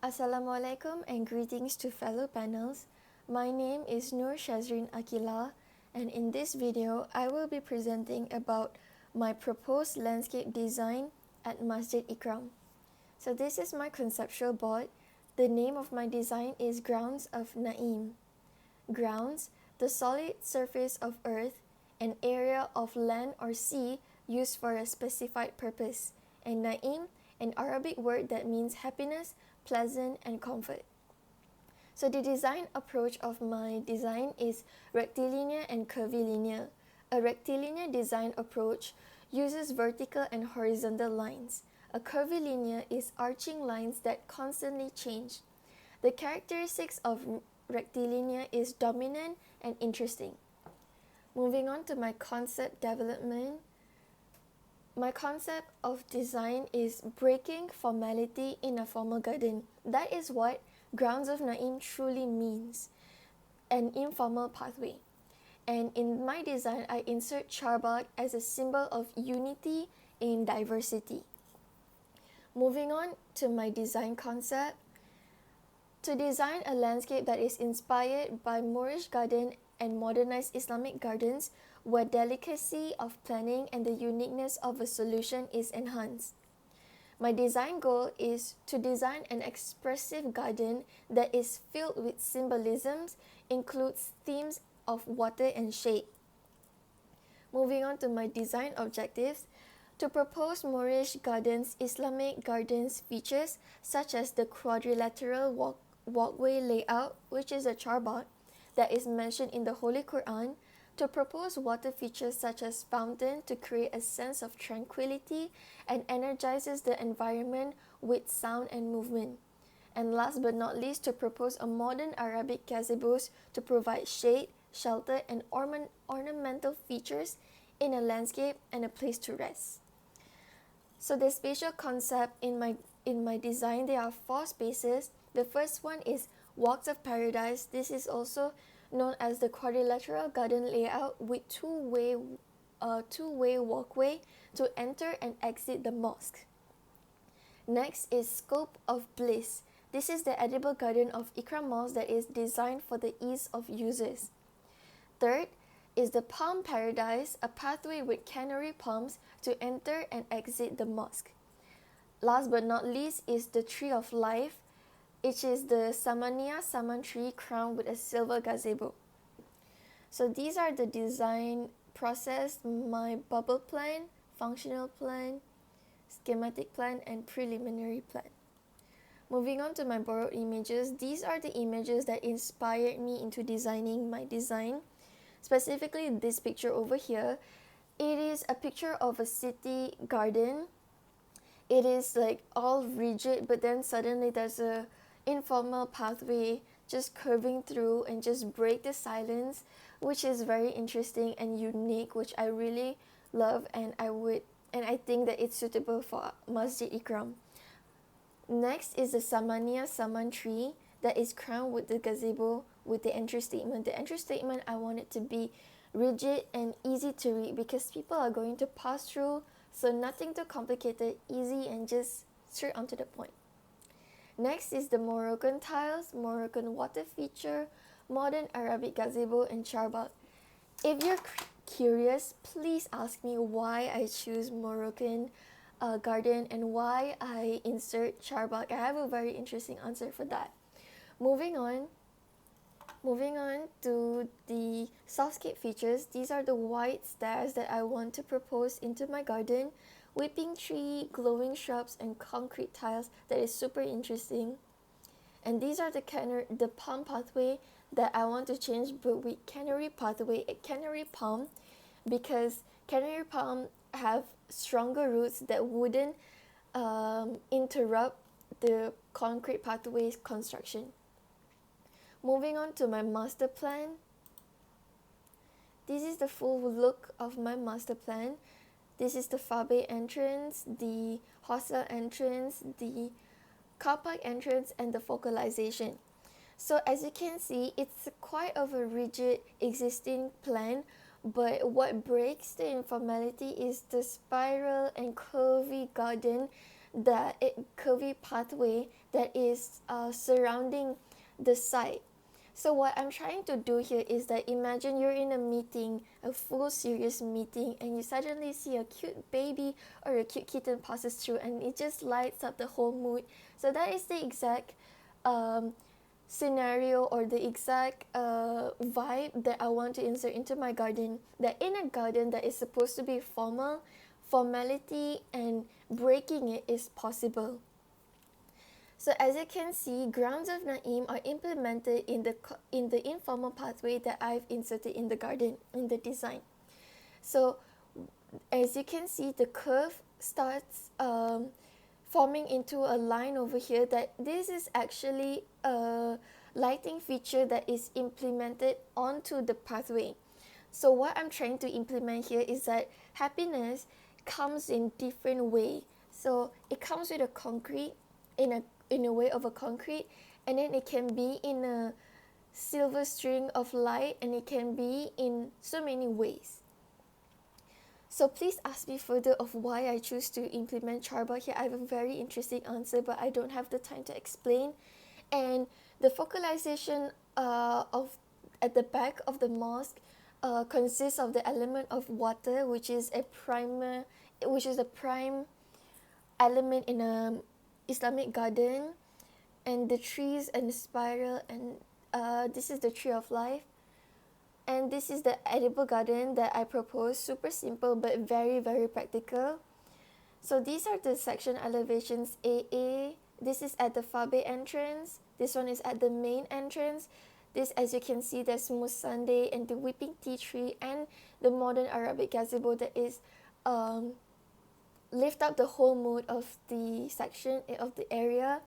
Assalamualaikum and greetings to fellow panels. My name is Nur Shazrin Akila, and in this video, I will be presenting about my proposed landscape design at Masjid Ikram. So this is my conceptual board. The name of my design is Grounds of Naim. Grounds, the solid surface of earth, an area of land or sea used for a specified purpose, and Naim, an Arabic word that means happiness, pleasant, and comfort. So the design approach of my design is rectilinear and curvilinear. A rectilinear design approach uses vertical and horizontal lines. A curvilinear is arching lines that constantly change. The characteristics of rectilinear is dominant and interesting. Moving on to my concept development. My concept of design is breaking formality in a formal garden. That is what Grounds of Naim truly means, an informal pathway. And in my design, I insert charbagh as a symbol of unity in diversity. Moving on to my design concept. To design a landscape that is inspired by Moorish garden and modernized Islamic gardens, where delicacy of planning and the uniqueness of a solution is enhanced. My design goal is to design an expressive garden that is filled with symbolisms, includes themes of water and shade. Moving on to my design objectives, to propose Moorish gardens, Islamic gardens features such as the quadrilateral walkway layout, which is a charbagh that is mentioned in the Holy Quran, to propose water features such as fountain to create a sense of tranquility and energizes the environment with sound and movement. And last but not least, to propose a modern Arabic gazebos to provide shade, shelter, and ornamental features in a landscape and a place to rest. So the spatial concept in my design, there are 4 spaces. The first one is Walks of Paradise. This is also known as the quadrilateral garden layout with two-way walkway to enter and exit the mosque. Next is Scope of Bliss. This is the edible garden of Ikram Mosque that is designed for the ease of users. Third is the Palm Paradise, a pathway with canary palms to enter and exit the mosque. Last but not least is the Tree of Life, which is the Samania Saman tree crowned with a silver gazebo. So these are the design process, my bubble plan, functional plan, schematic plan, and preliminary plan. Moving on to my borrowed images, these are the images that inspired me into designing my design. Specifically this picture over here, it is a picture of a city garden. It is like all rigid, but then suddenly there's a informal pathway just curving through and just break the silence, which is very interesting and unique, which I really love, and I think that it's suitable for Masjid Ikram. Next is the Samania Saman tree that is crowned with the gazebo with the entry statement. The entry statement, I want it to be rigid and easy to read because people are going to pass through, so nothing too complicated, easy and just straight onto the point. Next is the Moroccan tiles, Moroccan water feature, modern Arabic gazebo, and charbagh. If you're curious, please ask me why I choose Moroccan garden and why I insert charbagh. I have a very interesting answer for that. Moving on to the softscape features. These are the white stairs that I want to propose into my garden. Whipping tree, glowing shrubs, and concrete tiles that is super interesting. And these are the palm pathway that I want to change, but with canary palm, because canary palm have stronger roots that wouldn't interrupt the concrete pathways construction. Moving on to my master plan. This is the full look of my master plan. This is the Fabe entrance, the hostel entrance, the car park entrance, and the focalization. So as you can see, it's quite of a rigid existing plan, but what breaks the informality is the spiral and curvy garden the curvy pathway that is surrounding the site. So what I'm trying to do here is that imagine you're in a meeting, a full serious meeting, and you suddenly see a cute baby or a cute kitten passes through, and it just lights up the whole mood. So that is the exact scenario or the exact vibe that I want to insert into my garden. That in a garden that is supposed to be formal, formality and breaking it is possible. So as you can see, grounds of Naim are implemented in the informal pathway that I've inserted in the garden, in the design. So as you can see, the curve starts forming into a line over here. That this is actually a lighting feature that is implemented onto the pathway. So what I'm trying to implement here is that happiness comes in different way. So it comes with a concrete, in a way of a concrete, and then it can be in a silver string of light, and it can be in so many ways. So please ask me further of why I choose to implement charba here. I have a very interesting answer, but I don't have the time to explain. And the focalization of at the back of the mosque consists of the element of water, which is a prime element in a Islamic garden, and the trees and the spiral, and this is the tree of life, and this is the edible garden that I propose. Super simple but very very practical. So these are the section elevations AA. This is at the far bay entrance. This one is at the main entrance. This, as you can see, there's Musande and the weeping tea tree and the modern Arabic gazebo that is lift up the whole mood of the section, of the area.